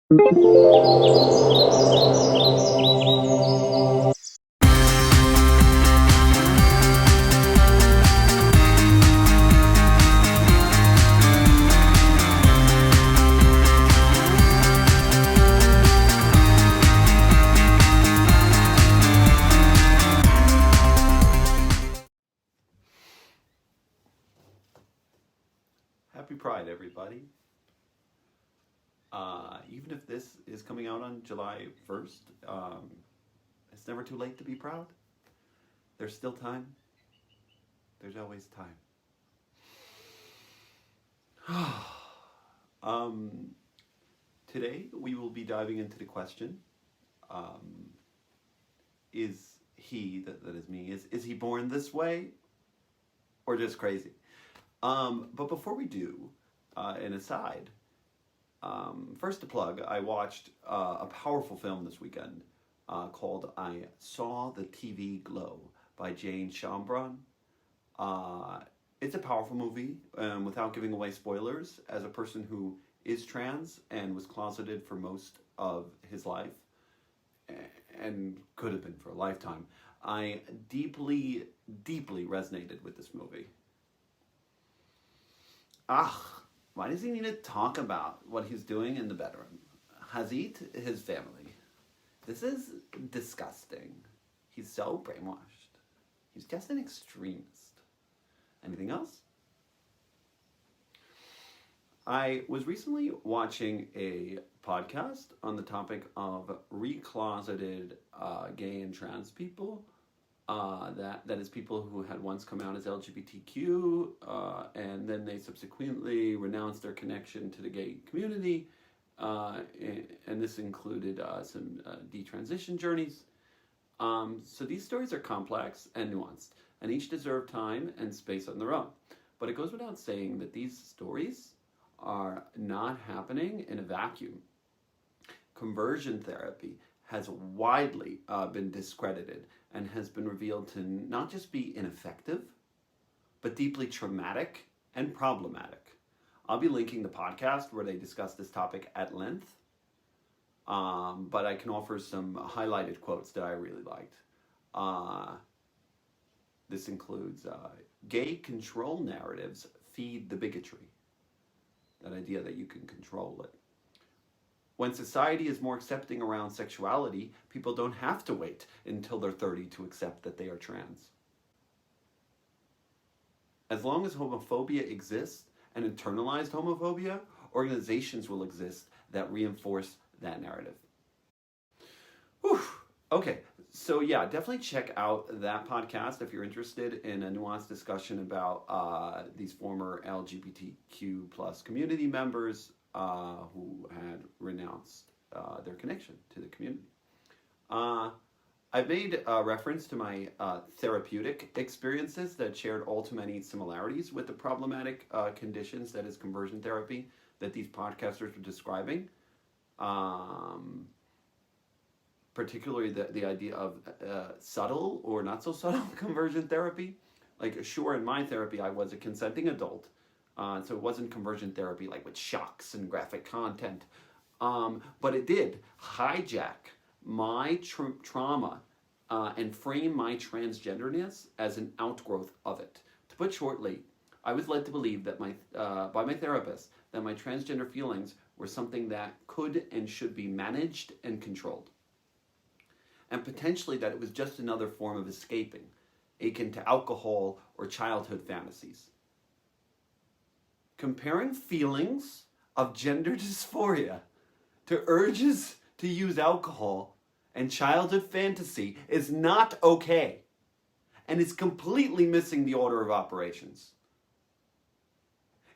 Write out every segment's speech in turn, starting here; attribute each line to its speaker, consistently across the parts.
Speaker 1: Happy Pride, everybody. Even if this is coming out on July 1st, it's never too late to be proud. There's still time. There's always time. Today, we will be diving into the question, is he, that is me, is he born this way or just crazy? But before we do, an aside, first to plug, I watched a powerful film this weekend called I Saw the TV Glow by Jane Chambron. It's a powerful movie, without giving away spoilers. As a person who is trans and was closeted for most of his life, and could have been for a lifetime, I deeply, deeply resonated with this movie. Why does he need to talk about what he's doing in the bedroom? Hazit, his family. This is disgusting. He's so brainwashed. He's just an extremist. Anything else? I was recently watching a podcast on the topic of recloseted gay and trans people. That is people who had once come out as LGBTQ, and then they subsequently renounced their connection to the gay community, and this included some detransition journeys. So these stories are complex and nuanced, and each deserve time and space on their own. But it goes without saying that these stories are not happening in a vacuum. Conversion therapy has widely been discredited and has been revealed to not just be ineffective, but deeply traumatic and problematic. I'll be linking the podcast where they discuss this topic at length, but I can offer some highlighted quotes that I really liked. This includes, gay control narratives feed the bigotry. That idea that you can control it. When society is more accepting around sexuality, people don't have to wait until they're 30 to accept that they are trans. As long as homophobia exists, and internalized homophobia, organizations will exist that reinforce that narrative. Whew. Okay, so yeah, definitely check out that podcast if you're interested in a nuanced discussion about these former LGBTQ plus community members who had renounced their connection to the community. I've made reference to my therapeutic experiences that shared all too many similarities with the problematic conditions that is conversion therapy that these podcasters were describing. Particularly the idea of subtle or not so subtle conversion therapy. Like, sure, in my therapy, I was a consenting adult. So it wasn't conversion therapy like with shocks and graphic content. But it did hijack my trauma and frame my transgenderness as an outgrowth of it. To put shortly, I was led to believe that by my therapist that my transgender feelings were something that could and should be managed and controlled. And potentially that it was just another form of escaping, akin to alcohol or childhood fantasies. Comparing feelings of gender dysphoria to urges to use alcohol and childhood fantasy is not okay, and is completely missing the order of operations.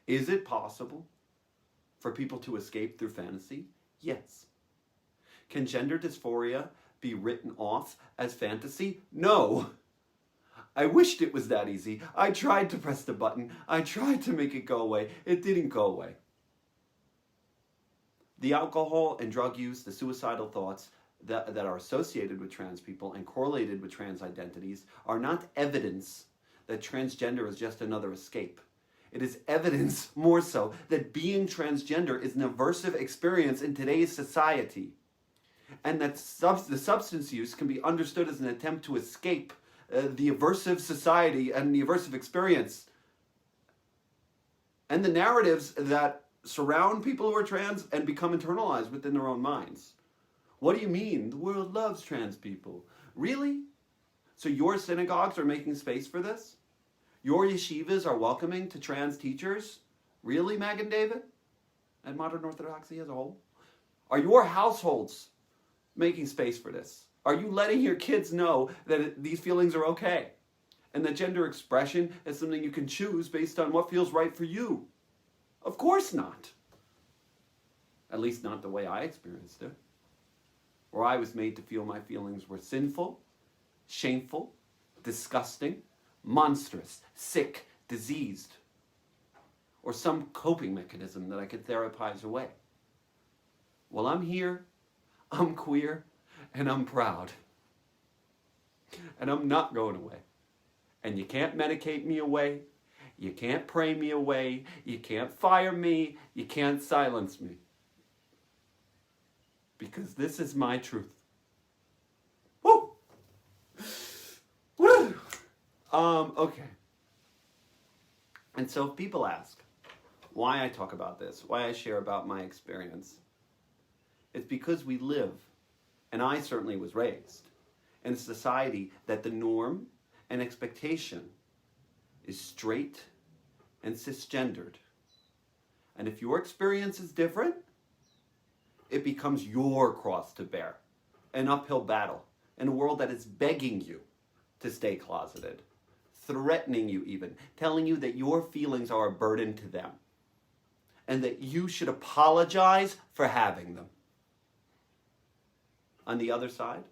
Speaker 1: Is it possible for people to escape through fantasy? Yes. Can gender dysphoria be written off as fantasy? No. I wished it was that easy. I tried to press the button. I tried to make it go away. It didn't go away. The alcohol and drug use, the suicidal thoughts that are associated with trans people and correlated with trans identities are not evidence that transgender is just another escape. It is evidence, more so, that being transgender is an aversive experience in today's society, and that the substance use can be understood as an attempt to escape the aversive society and the aversive experience. And the narratives that surround people who are trans and become internalized within their own minds. What do you mean? The world loves trans people. Really? So your synagogues are making space for this? Your yeshivas are welcoming to trans teachers? Really, Magen David? And modern Orthodoxy as a whole? Are your households making space for this? Are you letting your kids know that these feelings are okay? And that gender expression is something you can choose based on what feels right for you? Of course not. At least not the way I experienced it. Where I was made to feel my feelings were sinful, shameful, disgusting, monstrous, sick, diseased, or some coping mechanism that I could therapize away. Well, I'm here, I'm queer, and I'm proud. And I'm not going away. And you can't medicate me away, you can't pray me away, you can't fire me, you can't silence me. Because this is my truth. Woo! Woo! Okay. And so if people ask why I talk about this, why I share about my experience, it's because we live, and I certainly was raised, in a society that the norm and expectation is straight and cisgendered. And if your experience is different, it becomes your cross to bear, an uphill battle in a world that is begging you to stay closeted, threatening you even, telling you that your feelings are a burden to them, and that you should apologize for having them. On the other side,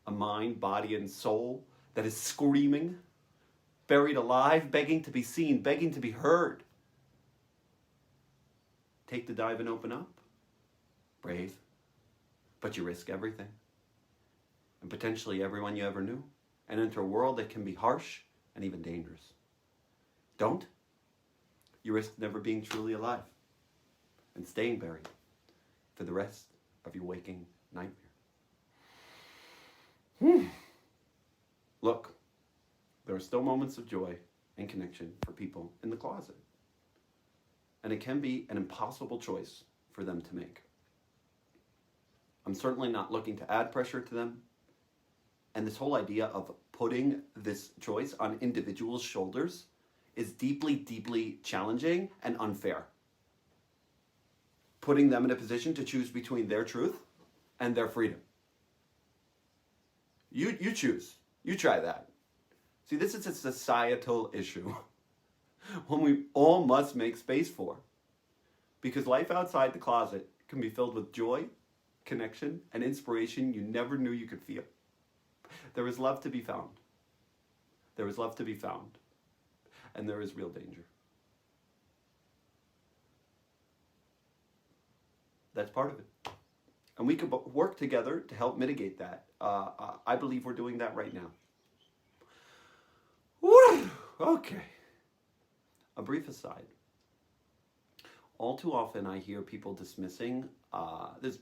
Speaker 1: a mind, body, and soul that is screaming, buried alive, begging to be seen, begging to be heard. Take the dive and open up. Brave, but you risk everything, and potentially everyone you ever knew, and enter a world that can be harsh and even dangerous. Don't. You risk never being truly alive and staying buried for the rest of your waking nightmare. Look, there are still moments of joy and connection for people in the closet, and it can be an impossible choice for them to make. I'm certainly not looking to add pressure to them. And this whole idea of putting this choice on individuals' shoulders is deeply, deeply challenging and unfair. Putting them in a position to choose between their truth and their freedom. You choose. You try that. See, this is a societal issue. One we all must make space for. Because life outside the closet can be filled with joy, connection, and inspiration you never knew you could feel. There is love to be found. There is love to be found. And there is real danger. That's part of it. And we could work together to help mitigate that. I believe we're doing that right now. Woo! Okay. A brief aside. All too often I hear people dismissing, this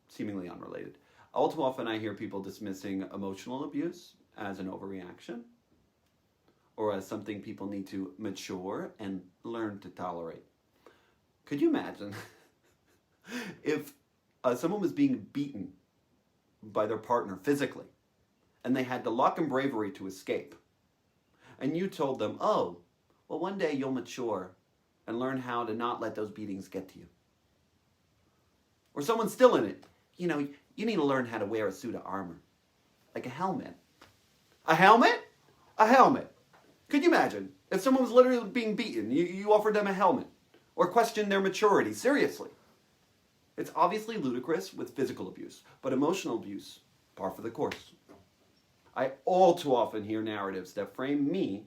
Speaker 1: seemingly unrelated. All too often I hear people dismissing emotional abuse as an overreaction or as something people need to mature and learn to tolerate. Could you imagine if someone was being beaten by their partner physically and they had the luck and bravery to escape, and you told them, oh, well, one day you'll mature and learn how to not let those beatings get to you. Or someone's still in it. You know, you need to learn how to wear a suit of armor. Like a helmet. A helmet? A helmet. Could you imagine if someone was literally being beaten, you offered them a helmet or questioned their maturity? Seriously. It's obviously ludicrous with physical abuse, but emotional abuse, par for the course. I all too often hear narratives that frame me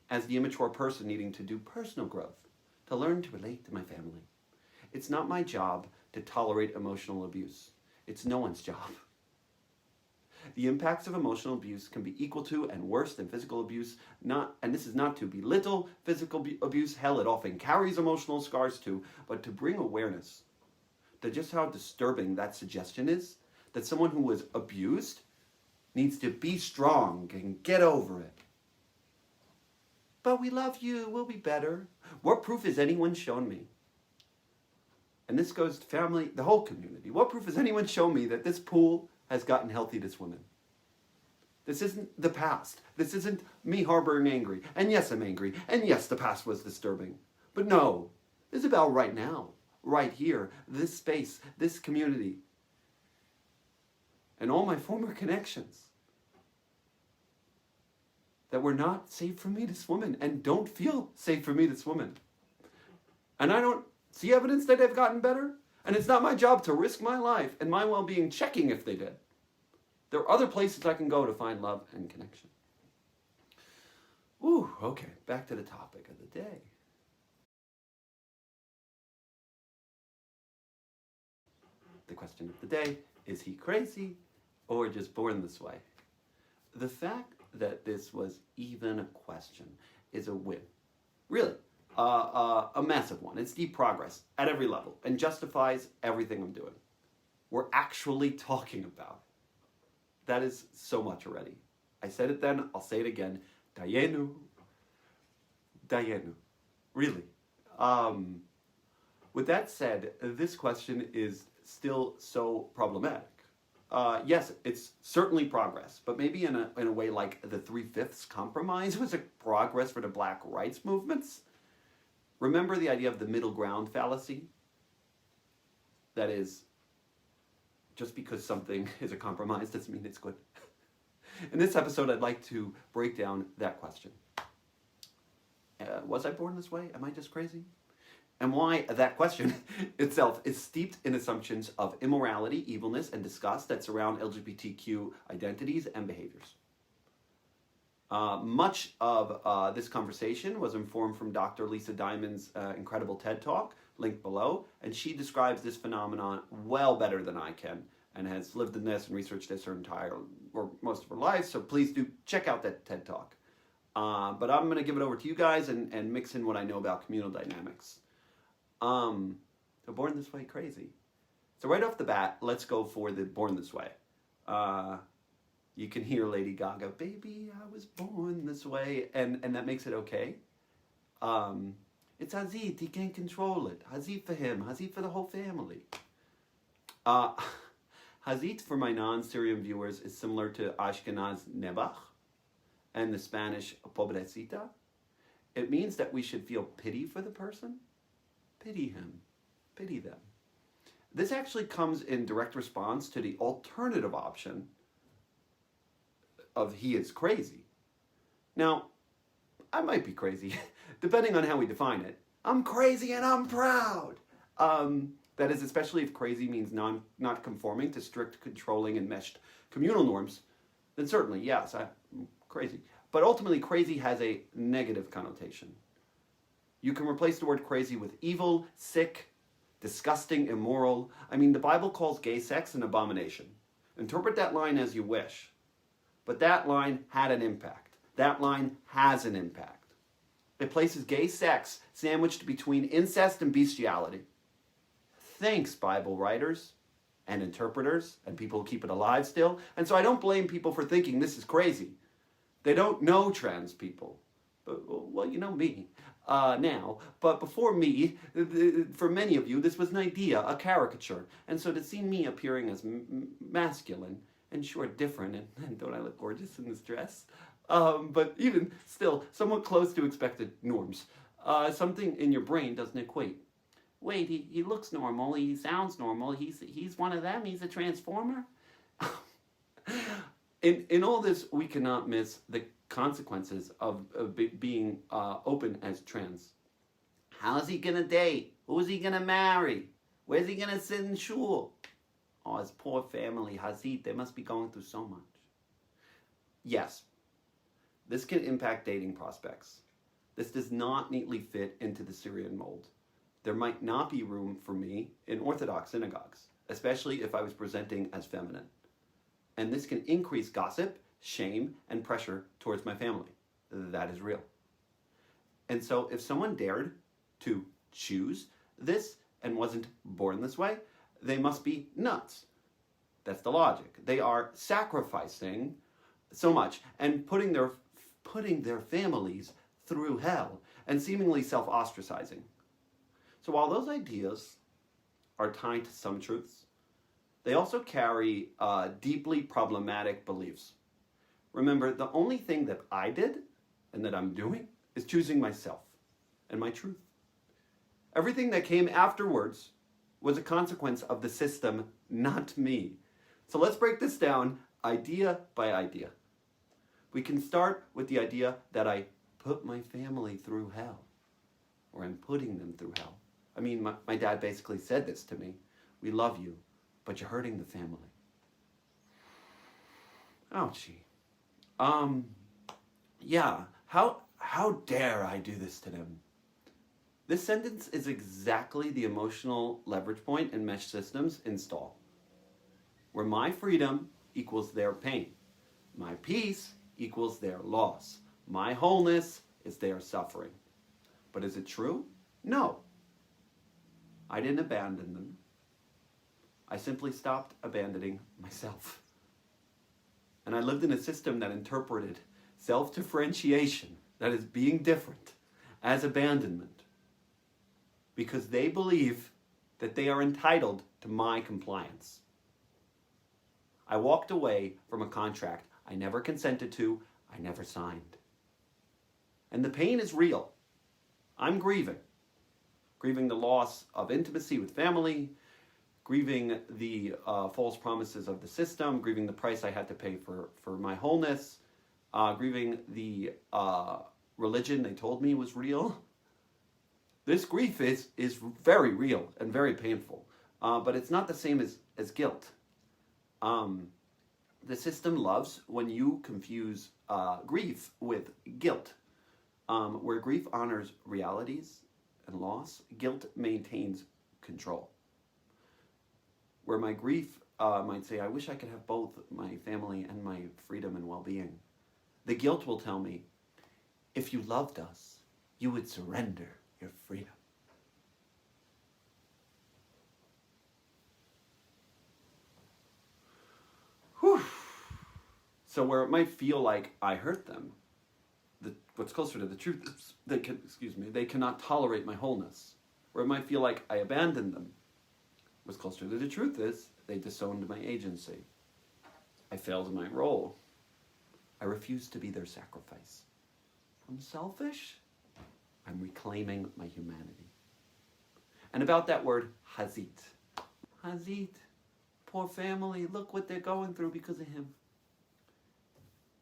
Speaker 1: as the immature person needing to do personal growth, to learn to relate to my family. It's not my job to tolerate emotional abuse. It's no one's job. The impacts of emotional abuse can be equal to and worse than physical abuse. And this is not to belittle physical abuse. Hell, it often carries emotional scars too. But to bring awareness to just how disturbing that suggestion is, that someone who was abused needs to be strong and get over it. But we love you, we'll be better. What proof has anyone shown me? And this goes to family, the whole community. What proof has anyone shown me that this pool has gotten healthy this woman? This isn't the past. This isn't me harboring angry. And yes, I'm angry. And yes, the past was disturbing. But no, this is about right now, right here, this space, this community, and all my former connections that were not safe for me, this woman, and don't feel safe for me, this woman. And I don't see evidence that they've gotten better, and it's not my job to risk my life and my well-being checking if they did. There are other places I can go to find love and connection. Ooh, okay, back to the topic of the day. The question of the day, is he crazy or just born this way? The fact that this was even a question is a win. Really, a massive one. It's deep progress at every level and justifies everything I'm doing. We're actually talking about it. That is so much already. I said it then, I'll say it again. Dayenu. Dayenu. Really. With that said, this question is still so problematic. Yes, it's certainly progress, but maybe in a way like the 3/5 compromise was a progress for the black rights movements. Remember the idea of the middle ground fallacy? That is, just because something is a compromise doesn't mean it's good. In this episode, I'd like to break down that question. Was I born this way? Am I just crazy? And why that question itself is steeped in assumptions of immorality, evilness, and disgust that surround LGBTQ identities and behaviors. Much of this conversation was informed from Dr. Lisa Diamond's incredible TED Talk, linked below, and she describes this phenomenon well better than I can, and has lived in this and researched this her entire, or most of her life, so please do check out that TED Talk. But I'm going to give it over to you guys and mix in what I know about communal dynamics. So born this way, crazy. So right off the bat, let's go for the born this way. You can hear Lady Gaga, baby, I was born this way, and that makes it okay. It's Hazit, he can't control it. Hazit for him, Hazit for the whole family. Hazit, for my non-Syrian viewers, is similar to Ashkenaz Nebach and the Spanish pobrecita. It means that we should feel pity for the person. Pity him. Pity them. This actually comes in direct response to the alternative option of he is crazy. Now, I might be crazy, depending on how we define it. I'm crazy and I'm proud. That is, especially if crazy means not conforming to strict, controlling, and meshed communal norms, then certainly, yes, I'm crazy. But ultimately, crazy has a negative connotation. You can replace the word crazy with evil, sick, disgusting, immoral. I mean, the Bible calls gay sex an abomination. Interpret that line as you wish. But that line had an impact. That line has an impact. It places gay sex sandwiched between incest and bestiality. Thanks, Bible writers and interpreters and people who keep it alive still. And so I don't blame people for thinking this is crazy. They don't know trans people. Well, you know me now. But before me, for many of you, this was an idea, a caricature. And so to see me appearing as masculine and sure different, and don't I look gorgeous in this dress? But even still, somewhat close to expected norms. Something in your brain doesn't equate. Wait, he looks normal, he sounds normal, he's one of them, he's a transformer? In all this, we cannot miss the consequences of being open as trans. How's he gonna date? Who's he gonna marry? Where's he gonna sit in shul? Oh, his poor family, Hazit, they must be going through so much. Yes, this can impact dating prospects. This does not neatly fit into the Syrian mold. There might not be room for me in Orthodox synagogues, especially if I was presenting as feminine. And this can increase gossip, shame, and pressure towards my family. That is real. And so if someone dared to choose this and wasn't born this way, they must be nuts. That's the logic. They are sacrificing so much and putting their families through hell and seemingly self-ostracizing. So while those ideas are tied to some truths, they also carry deeply problematic beliefs. Remember, the only thing that I did and that I'm doing is choosing myself and my truth. Everything that came afterwards was a consequence of the system, not me. So let's break this down idea by idea. We can start with the idea that I put my family through hell, or I'm putting them through hell. I mean, my dad basically said this to me. We love you, but you're hurting the family. Ouchie. Yeah, how dare I do this to them? This sentence is exactly the emotional leverage point in mesh systems install, where my freedom equals their pain. My peace equals their loss. My wholeness is their suffering. But is it true? No. I didn't abandon them. I simply stopped abandoning myself. And I lived in a system that interpreted self-differentiation, that is being different, as abandonment, because they believe that they are entitled to my compliance. I walked away from a contract I never consented to, I never signed. And the pain is real. I'm grieving the loss of intimacy with family, grieving the false promises of the system, grieving the price I had to pay for my wholeness, grieving the religion they told me was real. This grief is very real and very painful, but it's not the same as guilt. The system loves when you confuse grief with guilt. Where grief honors realities and loss, guilt maintains control. Where my grief might say, I wish I could have both my family and my freedom and well-being, the guilt will tell me, if you loved us, you would surrender your freedom. Whew. So where it might feel like I hurt them, what's closer to the truth is they cannot tolerate my wholeness. Where it might feel like I abandoned them, what's closer to the truth is they disowned my agency. I failed in my role. I refused to be their sacrifice. I'm selfish. I'm reclaiming my humanity. And about that word, hazit. Hazit. Poor family, look what they're going through because of him.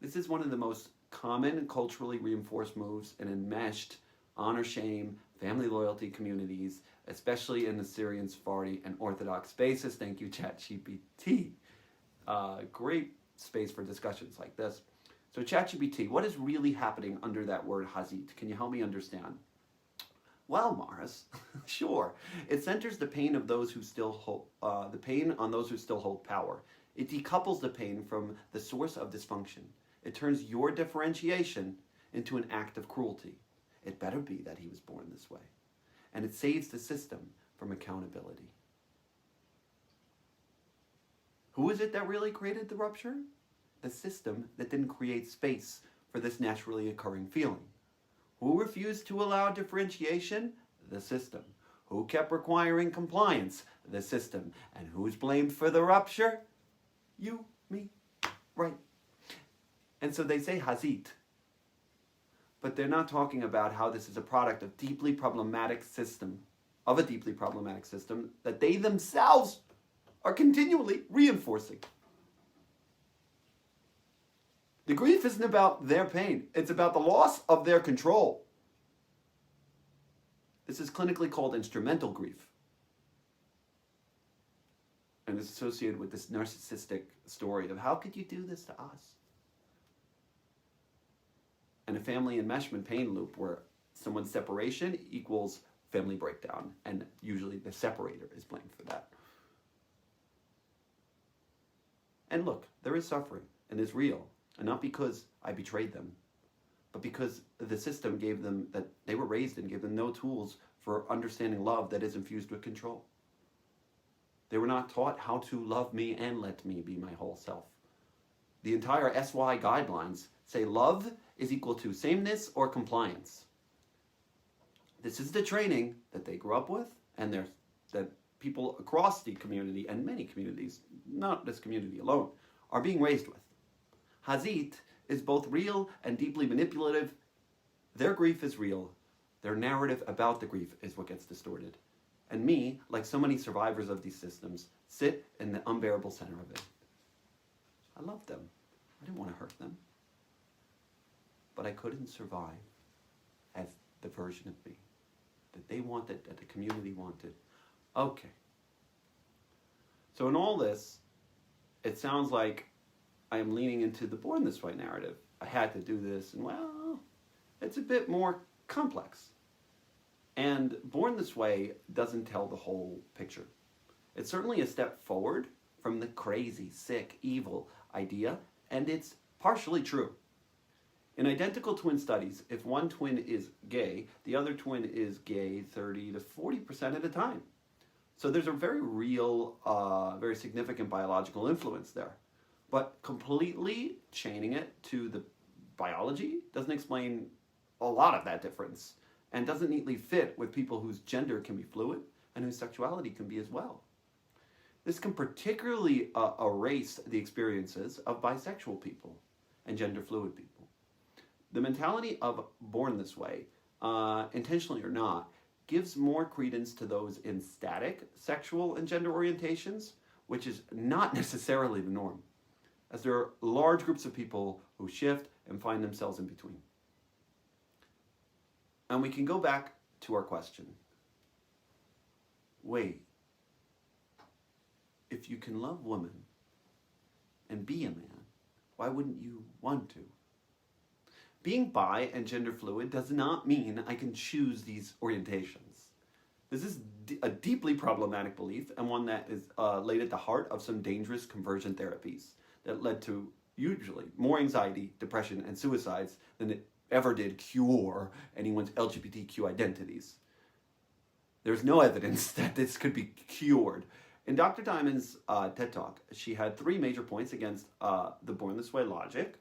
Speaker 1: This is one of the most common and culturally reinforced moves in enmeshed honor-shame, family loyalty communities, especially in the Syrian, Sephardi, and Orthodox spaces. Thank you, ChatGPT. Great space for discussions like this. So ChatGPT, what is really happening under that word hazit? Can you help me understand? Well, Morris, sure. It centers the pain of those who still hold, the pain on those who still hold power. It decouples the pain from the source of dysfunction. It turns your differentiation into an act of cruelty. It better be that he was born this way. And it saves the system from accountability. Who is it that really created the rupture? The system that didn't create space for this naturally occurring feeling. Who refused to allow differentiation? The system. Who kept requiring compliance? The system. And who's blamed for the rupture? You, me, right. And so they say hazit. But they're not talking about how this is a product of a deeply problematic system that they themselves are continually reinforcing. The grief isn't about their pain. It's about the loss of their control. This is clinically called instrumental grief. And it's associated with this narcissistic story of how could you do this to us? And a family enmeshment pain loop where someone's separation equals family breakdown. And usually the separator is blamed for that. And look, there is suffering, and it's real, and not because I betrayed them, but because the system gave them, that they were raised in, gave them no tools for understanding love that is infused with control. They were not taught how to love me and let me be my whole self. The entire SY guidelines say love is equal to sameness or compliance. This is the training that they grew up with, and that people across the community, and many communities, not this community alone, are being raised with. Hazit is both real and deeply manipulative. Their grief is real. Their narrative about the grief is what gets distorted. And me, like so many survivors of these systems, sit in the unbearable center of it. I loved them. I didn't want to hurt them. But I couldn't survive as the version of me that they wanted, that the community wanted. Okay. So in all this, it sounds like I am leaning into the born this way narrative. I had to do this, and well, it's a bit more complex. And born this way doesn't tell the whole picture. It's certainly a step forward from the crazy, sick, evil idea, and it's partially true. In identical twin studies, if one twin is gay, the other twin is gay 30 to 40% of the time. So there's a very real, very significant biological influence there. But completely chaining it to the biology doesn't explain a lot of that difference, and doesn't neatly fit with people whose gender can be fluid and whose sexuality can be as well. This can particularly erase the experiences of bisexual people and gender fluid people. The mentality of born this way, intentionally or not, gives more credence to those in static sexual and gender orientations, which is not necessarily the norm, as there are large groups of people who shift and find themselves in between. And we can go back to our question. Wait, if you can love women and be a man, why wouldn't you want to? Being bi and gender fluid does not mean I can choose these orientations. This is a deeply problematic belief, and one that is laid at the heart of some dangerous conversion therapies that led to usually more anxiety, depression, and suicides than it ever did cure anyone's LGBTQ identities. There's no evidence that this could be cured. In Dr. Diamond's TED Talk, she had 3 major points against the born this way logic.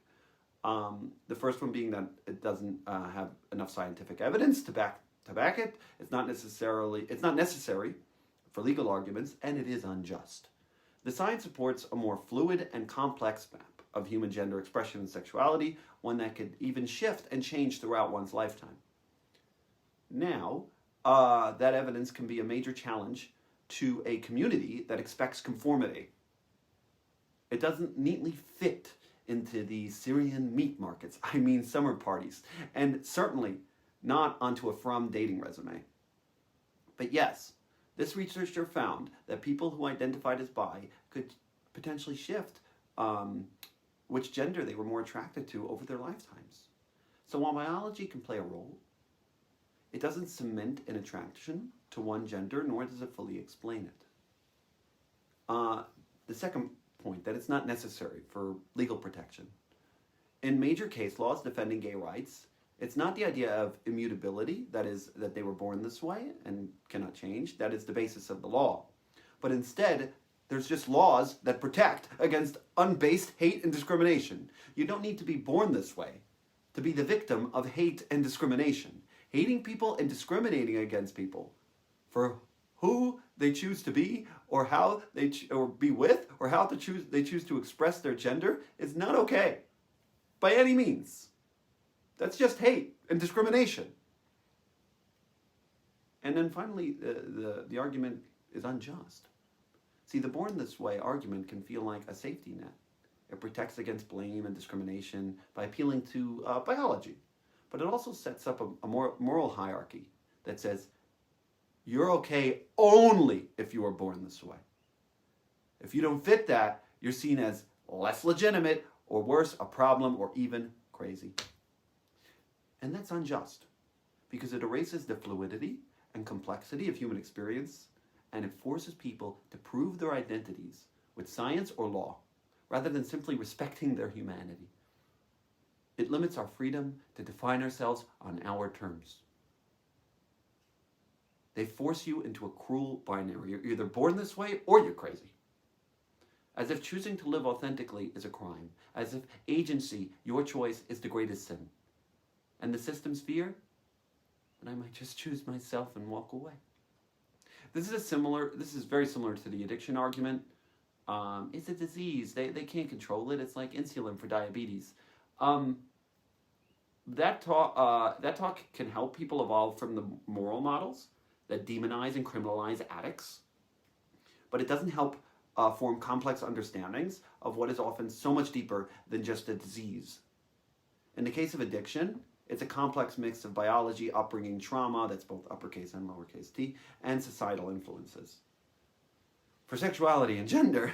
Speaker 1: The first one being that it doesn't have enough scientific evidence to back it. It's not necessary for legal arguments, and it is unjust. The science supports a more fluid and complex map of human gender expression and sexuality, one that could even shift and change throughout one's lifetime. Now, that evidence can be a major challenge to a community that expects conformity. It doesn't neatly fit into the Syrian meat markets, summer parties, and certainly not onto a frum dating resume. But yes, this researcher found that people who identified as bi could potentially shift which gender they were more attracted to over their lifetimes. So while biology can play a role, it doesn't cement an attraction to one gender, nor does it fully explain it. The second point, that it's not necessary for legal protection. In major case laws defending gay rights, it's not the idea of immutability, that is, that they were born this way and cannot change, that is the basis of the law. But instead, there's just laws that protect against unbased hate and discrimination. You don't need to be born this way to be the victim of hate and discrimination. Hating people and discriminating against people for who they choose to be, or how they or be with, or how they choose to express their gender is not okay by any means. That's just hate and discrimination. And then finally, the argument is unjust. See, the born this way argument can feel like a safety net. It protects against blame and discrimination by appealing to biology. But it also sets up a more moral hierarchy that says, you're okay only if you were born this way. If you don't fit that, you're seen as less legitimate, or worse, a problem, or even crazy. And that's unjust, because it erases the fluidity and complexity of human experience, and it forces people to prove their identities with science or law, rather than simply respecting their humanity. It limits our freedom to define ourselves on our terms. They force you into a cruel binary. You're either born this way or you're crazy. As if choosing to live authentically is a crime. As if agency, your choice, is the greatest sin. And the system's fear? And I might just choose myself and walk away. This is very similar to the addiction argument. It's a disease. They can't control it. It's like insulin for diabetes. That talk can help people evolve from the moral models that demonize and criminalize addicts. But it doesn't help form complex understandings of what is often so much deeper than just a disease. In the case of addiction, it's a complex mix of biology, upbringing, trauma, that's both uppercase and lowercase t, and societal influences. For sexuality and gender,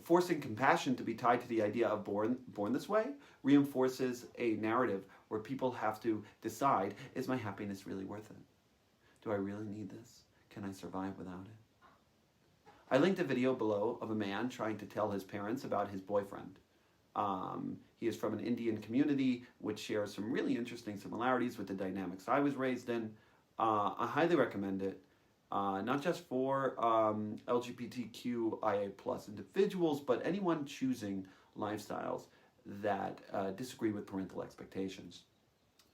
Speaker 1: forcing compassion to be tied to the idea of born this way reinforces a narrative where people have to decide, is my happiness really worth it? Do I really need this? Can I survive without it? I linked a video below of a man trying to tell his parents about his boyfriend. He is from an Indian community which shares some really interesting similarities with the dynamics I was raised in. I highly recommend it, not just for LGBTQIA plus individuals, but anyone choosing lifestyles that disagree with parental expectations.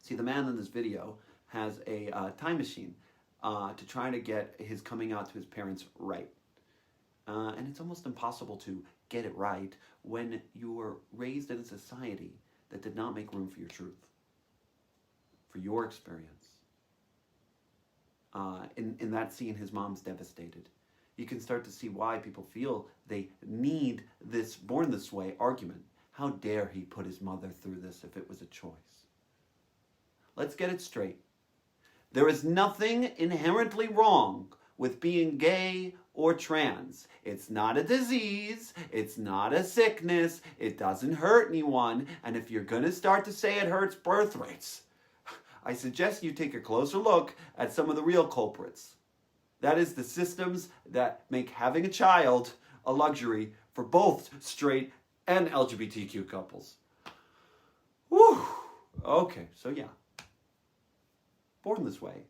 Speaker 1: See, the man in this video has a time machine to try to get his coming out to his parents right. And it's almost impossible to get it right when you were raised in a society that did not make room for your truth, for your experience. In that scene, his mom's devastated. You can start to see why people feel they need this born this way argument. How dare he put his mother through this if it was a choice? Let's get it straight. There is nothing inherently wrong with being gay or trans. It's not a disease. It's not a sickness. It doesn't hurt anyone. And if you're going to start to say it hurts birth rates, I suggest you take a closer look at some of the real culprits. That is the systems that make having a child a luxury for both straight and LGBTQ couples. Whew. Okay, so yeah. Born this way.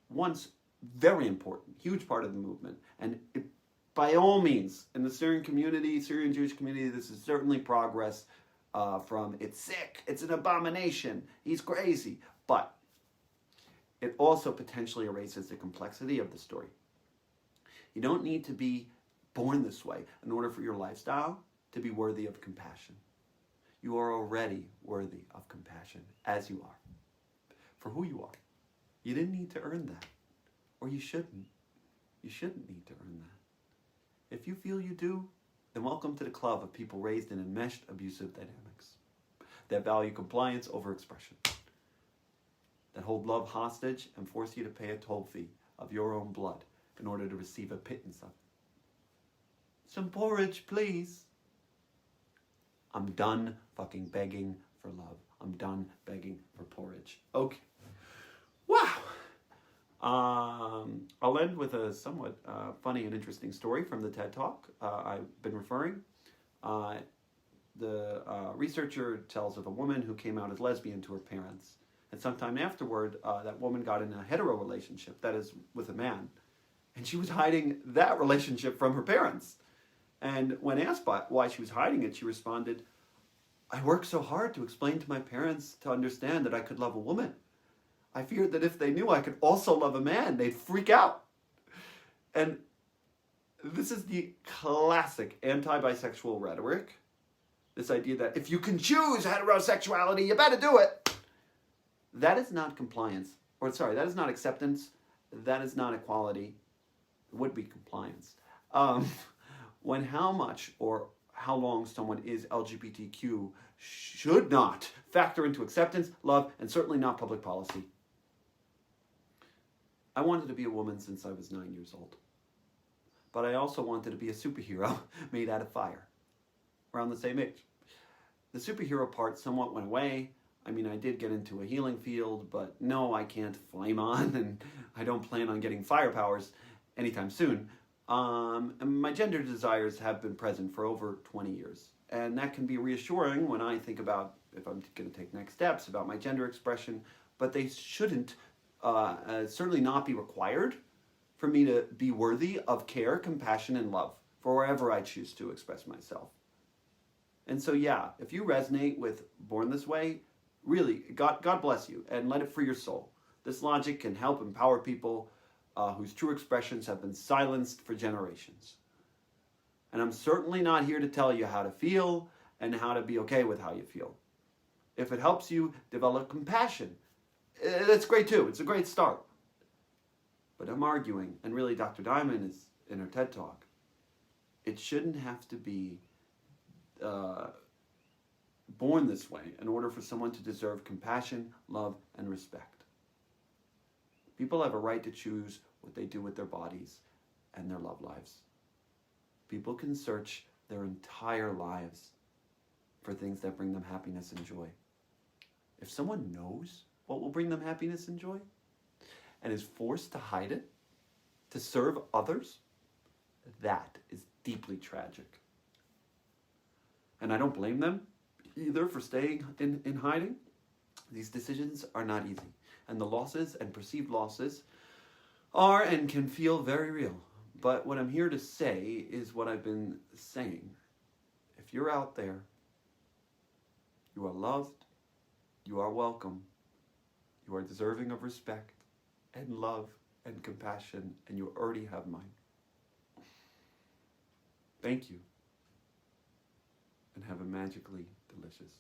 Speaker 1: Once very important, huge part of the movement. And it, by all means, in the Syrian Jewish community, this is certainly progress from it's sick, it's an abomination, he's crazy. But it also potentially erases the complexity of the story. You don't need to be born this way in order for your lifestyle to be worthy of compassion. You are already worthy of compassion as you are, for who you are. You didn't need to earn that. Or you shouldn't. You shouldn't need to earn that. If you feel you do, then welcome to the club of people raised in enmeshed abusive dynamics that value compliance over expression, that hold love hostage and force you to pay a toll fee of your own blood in order to receive a pittance of it. Some porridge, please. I'm done fucking begging for love. I'm done begging for porridge. Okay. Wow. I'll end with a somewhat funny and interesting story from the TED Talk I've been referring. The researcher tells of a woman who came out as lesbian to her parents. And sometime afterward, that woman got in a hetero relationship, that is, with a man. And she was hiding that relationship from her parents. And when asked why she was hiding it, she responded, I worked so hard to explain to my parents to understand that I could love a woman. I feared that if they knew I could also love a man, they'd freak out. And this is the classic anti-bisexual rhetoric. This idea that if you can choose heterosexuality, you better do it. That is not compliance. That is not acceptance. That is not equality. It would be compliance. When how much or how long someone is LGBTQ should not factor into acceptance, love, and certainly not public policy. I wanted to be a woman since I was 9 years old. But I also wanted to be a superhero made out of fire. Around the same age. The superhero part somewhat went away. I mean, I did get into a healing field, but no, I can't flame on, and I don't plan on getting fire powers anytime soon. And my gender desires have been present for over 20 years. And that can be reassuring when I think about if I'm going to take next steps about my gender expression, but they shouldn't certainly not be required for me to be worthy of care, compassion, and love for wherever I choose to express myself. And so, yeah, if you resonate with Born This Way, really, God bless you, and let it free your soul. This logic can help empower people whose true expressions have been silenced for generations. And I'm certainly not here to tell you how to feel and how to be okay with how you feel. If it helps you develop compassion, that's great too. It's a great start. But I'm arguing, and really Dr. Diamond is in her TED Talk, it shouldn't have to be born this way in order for someone to deserve compassion, love, and respect. People have a right to choose what they do with their bodies and their love lives. People can search their entire lives for things that bring them happiness and joy. If someone knows what will bring them happiness and joy and is forced to hide it, to serve others, that is deeply tragic. And I don't blame them either for staying in hiding. These decisions are not easy. And the losses and perceived losses are and can feel very real. But what I'm here to say is what I've been saying. If you're out there, you are loved, you are welcome, you are deserving of respect and love and compassion, and you already have mine. Thank you, and have a magically delicious